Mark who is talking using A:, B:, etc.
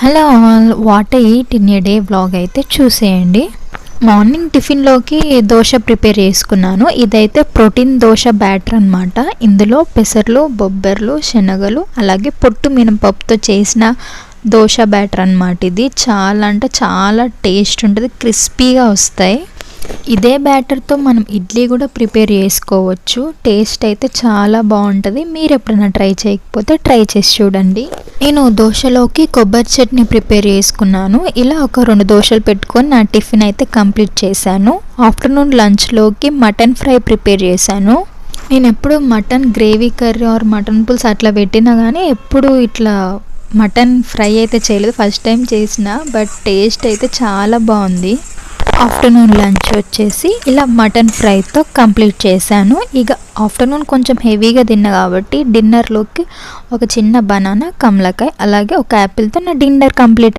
A: Hello all, what I eat in a day vlog అయితే చూసేయండి. Morning టిఫిన్లోకి dosa prepare చేసుకున్నాను. ఇదైతే ప్రోటీన్ దోశ బ్యాటర్ అనమాట. ఇందులో పెసర్లు, బొబ్బర్లు, శనగలు అలాగే పొట్టు మినపప్పుతో చేసిన దోశ బ్యాటర్ అనమాట. ఇది చాలా అంటే చాలా టేస్ట్ ఉంటుంది, క్రిస్పీగా వస్తాయి. ఇదే బ్యాటర్తో మనం ఇడ్లీ కూడా ప్రిపేర్ చేసుకోవచ్చు. టేస్ట్ అయితే చాలా బాగుంటుంది. మీరు ఎప్పుడైనా ట్రై చేయకపోతే ట్రై చేసి చూడండి. నేను దోశలోకి కొబ్బరి చట్నీ ప్రిపేర్ చేసుకున్నాను. ఇలా ఒక 2 దోశలు పెట్టుకొని నా టిఫిన్ అయితే కంప్లీట్ చేశాను. ఆఫ్టర్నూన్ లంచ్లోకి మటన్ ఫ్రై ప్రిపేర్ చేశాను. నేను ఎప్పుడు mutton gravy curry or mutton పులుసు అట్లా పెట్టినా కానీ ఎప్పుడు ఇట్లా మటన్ ఫ్రై అయితే చేయలేదు. ఫస్ట్ టైం చేసిన, బట్ టేస్ట్ అయితే చాలా బాగుంది. ఆఫ్టర్నూన్ లంచ్ వచ్చేసి ఇలా మటన్ ఫ్రైతో కంప్లీట్ చేశాను. ఇక ఆఫ్టర్నూన్ కొంచెం హెవీగా తిన్నా కాబట్టి డిన్నర్లోకి ఒక చిన్న బనానా, కమలకాయ అలాగే ఒక యాపిల్తో నా డిన్నర్ కంప్లీట్.